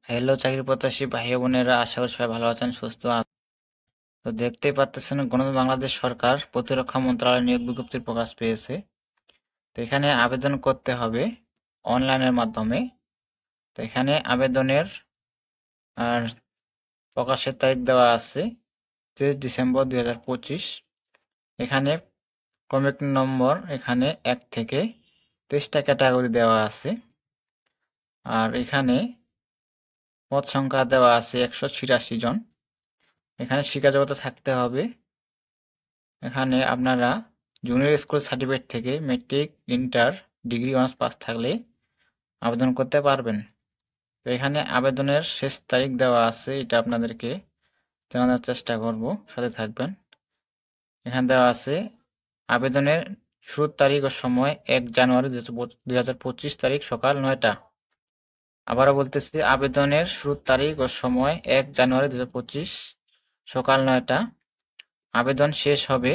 Hello চাকরি প্রত্যাশী ভাই বোনেরা, আশা করি সবাই ভালো আছেন, সুস্থ আছেন। তো দেখতেই পাচ্ছেন, বাংলাদেশ সরকার প্রতিরক্ষা মন্ত্রণালয় নিয়োগ বিজ্ঞপ্তি প্রকাশ পেয়েছে। তো এখানে আবেদন করতে হবে অনলাইনের মাধ্যমে। তো এখানে আবেদনের আর প্রকাশের তারিখ দেওয়া আছে 23 ডিসেম্বর 2025। এখানে ক্রমিক নম্বর এখানে 1 থেকে 23টা ক্যাটাগরি দেওয়া আছে। আর এখানে পদ সংখ্যা দেওয়া আছে 186 জন। এখানে শিক্ষাযোগ্যতা থাকতে হবে। এখানে আপনারা জুনিয়র স্কুল সার্টিফিকেট থেকে metric, inter, degree honours pass থাকলে আবেদন করতে পারবেন। তো এখানে আবেদনের শেষ তারিখ দেওয়া আছে, এটা আপনাদেরকে জানানোর চেষ্টা করব, সাথে থাকবেন। এখানে দেওয়া আছে আবেদনের শুরুর তারিখ ও সময় 1 জানুয়ারি 2025 তারিখ সকাল 9টা। আবারও বলতেছি, আবেদনের শুরুর তারিখ ও সময় 1 জানুয়ারি 2025 সকাল 9টা। আবেদন শেষ হবে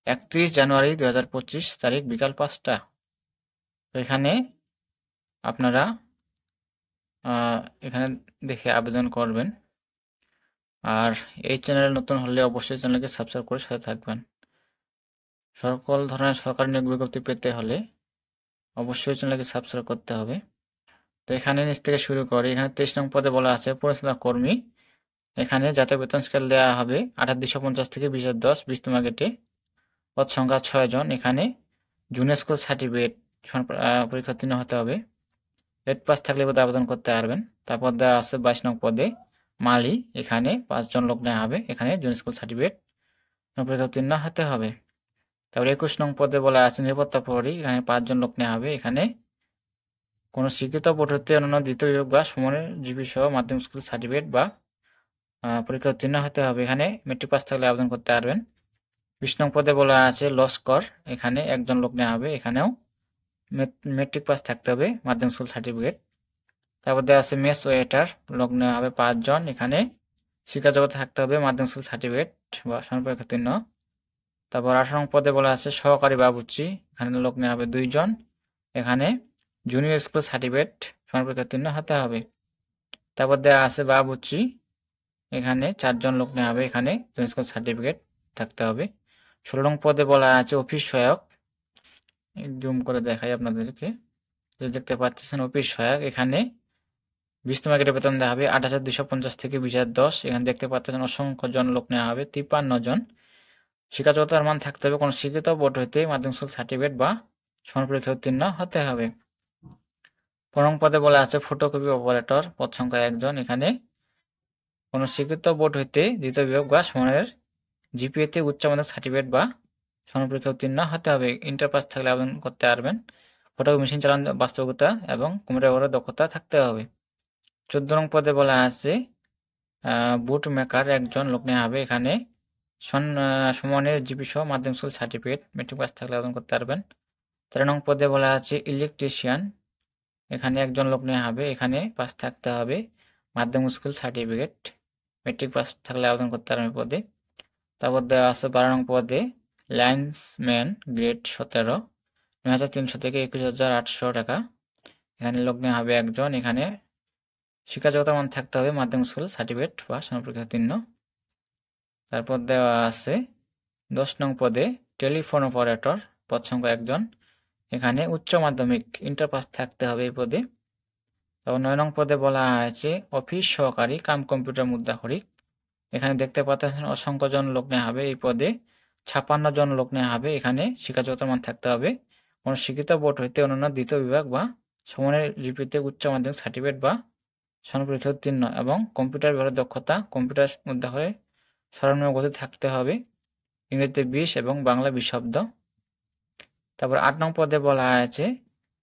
31 জানুয়ারি 2025 তারিখ বিকাল 5টা। তো এখানে আপনারা এখানে দেখে আবেদন করবেন। আর এই চ্যানেলে নতুন হলে অবশ্যই চ্যানেলকে সাবস্ক্রাইব করে সাথে থাকবেন। সকল ধরনের সরকারি নিয়োগ বিজ্ঞপ্তি পেতে হলে অবশ্যই চ্যানেলকে সাবস্ক্রাইব করতে হবে। তো এখানে নিচ থেকে শুরু করি। এখানে 23 নং পদে বলা আছে পরিচালনা কর্মী। এখানে জাতীয় বেতন স্কেল দেওয়া হবে 2850 থেকে 2010 20তম গেটে। পদ সংখ্যা 6 জন। এখানে জুনিয়র স্কুল সার্টিফিকেট পরীক্ষা উত্তীর্ণ হতে হবে। 8 পাস থাকলে বোধহয় আবেদন করতে পারবেন। তারপর দেওয়া আছে 22 নং পদে মালি। এখানে 5 জন লোক নেওয়া হবে। এখানে জুনিয়র স্কুল সার্টিফিকেট পরীক্ষা উত্তীর্ণ হতে হবে। তারপর 21 নং পদে বলা আছে নিরাপত্তা প্রহরী। এখানে 5 জন লোক নেওয়া হবে। এখানে কোনো স্বীকৃত বোর্ড হতে অন্যান্য দ্বিতীয় বিভাগ বা সমমানের জিপি সহ মাধ্যমিক স্কুল সার্টিফিকেট বা পরীক্ষা উত্তীর্ণ হতে হবে। এখানে মেট্রিক পাস থাকলে আবেদন করতে পারবেন। 20 নং পদে বলা আছে লস্কর। এখানে 1 জন লোক নেওয়া হবে। এখানেও মেট্রিক পাস থাকতে হবে, মাধ্যমিক স্কুল সার্টিফিকেট। তারপর দেওয়া আছে মেস ওয়েটার, লোক নেওয়া হবে 5 জন। এখানে শিক্ষাযোগ্যতা থাকতে হবে, মাধ্যমিক স্কুল সার্টিফিকেট বা সমপরীক্ষা উত্তীর্ণ। তারপর 18 নং পদে বলা আছে সহকারী বাবুর্চি। এখানে লোক নেওয়া হবে 2 জন। এখানে জুনিয়র স্কুল সার্টিফিকেট সমপরীক্ষা উত্তীর্ণ হতে হবে। তারপর দেওয়া আছে বাবুর্চি। এখানে 4 জন লোক নেওয়া হবে। এখানে জুনিয়র স্কুল সার্টিফিকেট থাকতে হবে। 16 নং পদে বলা আছে অফিস সহায়ক। জুম করে দেখাই আপনাদেরকে, দেখতে পাচ্ছেন অফিস সহায়ক। এখানে 20তম গ্রেডের বেতন দেওয়া হবে 8,250 থেকে 20,010। এখানে দেখতে পাচ্ছেন অসংখ্য জন লোক নেওয়া হবে, 53 জন। শিক্ষাযোগ্যতার মান থাকতে হবে কোনো স্বীকৃত বোর্ড হইতে মাধ্যমিক স্কুল সার্টিফিকেট বা সমপরীক্ষা উত্তীর্ণ হতে হবে। 15 নং পদে বলা আছে ফটোকপি অপারেটর, পদ সংখ্যা 1 জন। এখানে কোনো স্বীকৃত বোর্ড হইতে দ্বিতীয় বিভাগ বা সমানের জিপিএতে উচ্চ মাধ্যমিক সার্টিফিকেট বা সমপরীক্ষা উত্তীর্ণ হতে হবে। ইন্টার পাস থাকলে আবেদন করতে পারবেন। ফটোকপি মেশিন চালানোর বাস্তবতা এবং কম্পিউটার ব্যবহারের দক্ষতা থাকতে হবে। 14 নং পদে বলা আছে বুট মেকার 1 জন লোক নেওয়া হবে। এখানে সমানের জিপি সহ মাধ্যমিক স্কুল সার্টিফিকেট মেট্রিক পাস থাকলে আবেদন করতে পারবেন। 13 নং পদে বলা আছে ইলেকট্রিশিয়ান। এখানে 1 জন লোক নেওয়া হবে। এখানে পাস থাকতে হবে, মাধ্যমিক স্কুল সার্টিফিকেট মেট্রিক পাস থাকলে আবেদন করতে পারবেন পদে। তারপর দেওয়া আছে 12 নং পদে লাইন্সম্যান গ্রেড 17, 9,300 থেকে 21,800 টাকা। এখানে লোক নেওয়া হবে 1 জন। এখানে শিক্ষাযোগ্যতার মান থাকতে হবে মাধ্যমিক স্কুল সার্টিফিকেট বা সমপরীক্ষা উত্তীর্ণ। তারপর দেওয়া আছে 10 নং পদে টেলিফোন অপারেটর, পদ সংখ্যা 1 জন। এখানে উচ্চ মাধ্যমিক ইন্টার পাস থাকতে হবে এই পদে। তারপর 9 নং পদে বলা হয়েছে অফিস সহকারী কাম কম্পিউটার মুদ্রাক্ষরিক। এখানে দেখতে পাচ্ছেন অসংখ্য জন লোক নেওয়া হবে এই পদে, 56 জন লোক নেওয়া হবে। এখানে শিক্ষাযোগ্যতার মান থাকতে হবে কোনো স্বীকৃত বোর্ড হইতে অন্যান্য দ্বিতীয় বিভাগ বা সমানের জিপিতে উচ্চ মাধ্যমিক সার্টিফিকেট বা সমপরীক্ষা উত্তীর্ণ এবং কম্পিউটার ব্যবহারের দক্ষতা, কম্পিউটার মুদ্রাক্ষরে সর্বনিম্ন গতি থাকতে হবে, ইংরেজিতে 20 এবং বাংলা 20 শব্দ। তারপর 8 নং পদে বলা হয়েছে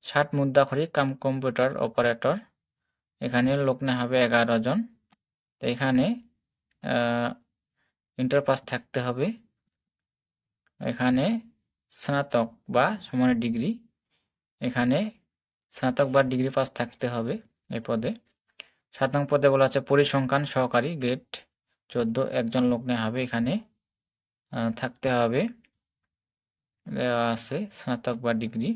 60 মুদ্রাক্ষরিক কাম কম্পিউটার অপারেটর। এখানে লোক নেওয়া হবে 11 জন। তো এখানে ইন্টার পাস থাকতে হবে। এখানে স্নাতক বা সমানের ডিগ্রি, এখানে স্নাতক বা ডিগ্রি পাস থাকতে হবে এই পদে। 7 নং পদে বলা আছে পরিসংখ্যান সহকারী গ্রেড 14, 1 জন লোক নেওয়া হবে। এখানে থাকতে হবে, দেওয়া আছে স্নাতক বা ডিগ্রি।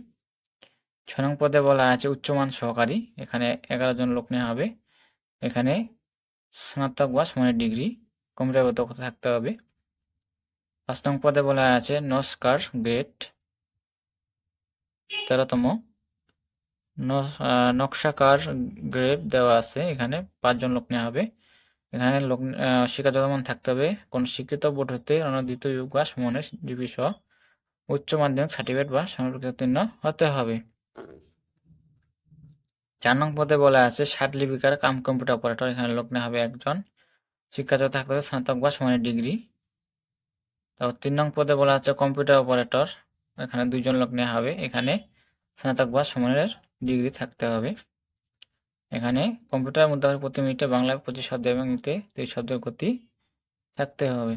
6 নং পদে বলা আছে উচ্চমান সহকারী। এখানে 11 জন লোক নেওয়া হবে। এখানে স্নাতক বা সমানের ডিগ্রি কম্পিউটার দক্ষতা থাকতে হবে। 5 নং পদে বলা আছে নস্কার গ্রেড 13তম নকশাকার গ্রেড দেওয়া আছে। এখানে 5 জন লোক নেওয়া হবে। এখানে লোক শিক্ষাগত মান থাকতে হবে কোন স্বীকৃত বোর্ড হতে অনূদিত যোগ্য বা সমানের ডিগ্রি সহ উচ্চ মাধ্যমিক সার্টিফিকেট বা সমপরীক্ষায় উত্তীর্ণ হতে হবে। 4 নং পদে বলা আছে ষাট লিপিকার কাম কম্পিউটার অপারেটর। এখানে লোক নেওয়া হবে 1 জন। শিক্ষাগত থাকতে হবে স্নাতক বা সমানের ডিগ্রি। তারপর 3 নং পদে বলা আছে কম্পিউটার অপারেটর। এখানে 2 জন লোক নেওয়া হবে। এখানে স্নাতক বা সমানের ডিগ্রি থাকতে হবে। এখানে কম্পিউটারের মধ্যে প্রতি মিনিটে বাংলায় 25 শব্দ এবং ইংরেজিতে 30 শব্দের গতি থাকতে হবে।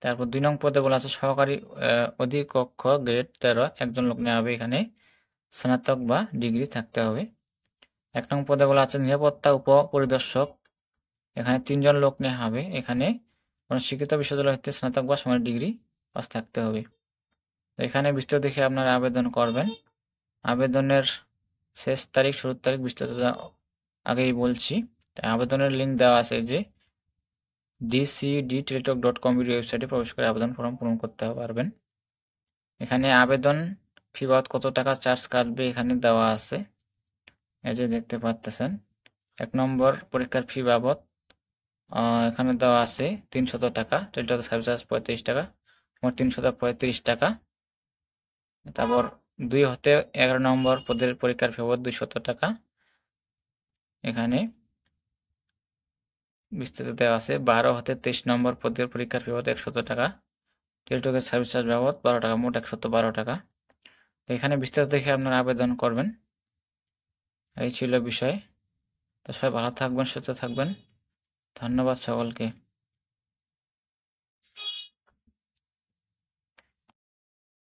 তারপর 2 নং পদে বলা আছে সহকারী অধিকক্ষ গ্রেড 13 একজন লোক নেওয়া হবে। এখানে স্নাতক বা ডিগ্রি থাকতে হবে। 1 নং পদে বলা আছে নিরাপত্তা উপপরিদর্শক। এখানে 3 জন লোক নেওয়া হবে। এখানে কোনো শিক্ষিত বিশ্ববিদ্যালয় হতে স্নাতক বা সমানের ডিগ্রি পাস থাকতে হবে। এখানে বিস্তারিত দেখে আপনারা আবেদন করবেন। আবেদনের শেষ তারিখ শুরুর তারিখ বিস্তারিত আগেই বলছি। তাই আবেদনের লিঙ্ক দেওয়া আছে যে dcdteletalk.com ওয়েবসাইটে প্রবেশ করে আবেদন ফর্ম পূরণ করতে পারবেন। এখানে আবেদন ফি বাবদ কত টাকা চার্জ কাটবে এখানে দেওয়া আছে। এই যে দেখতে পাচ্ছেন 1 নম্বর পরীক্ষার ফি বাবদ এখানে দেওয়া আছে 300 টাকা, টেলিটক সার্ভিস চার্জ 35 টাকা, মোট 335 টাকা। তারপর 2 হতে 11 নম্বর পদের পরীক্ষার ফি বাবদ 200 টাকা। এখানে বিস্তারিত দেওয়া আছে 12 হতে 23 নম্বর পদের পরীক্ষার ফি বাবদ 100 টাকা, টেলিটকের সার্ভিস চার্জ বাবদ 12 টাকা, মোট 112 টাকা। তো এখানে বিস্তারিত দেখে আপনারা আবেদন করবেন। এই ছিল বিষয়। তো সবাই ভালো থাকবেন, সুস্থ থাকবেন। ধন্যবাদ সকলকে।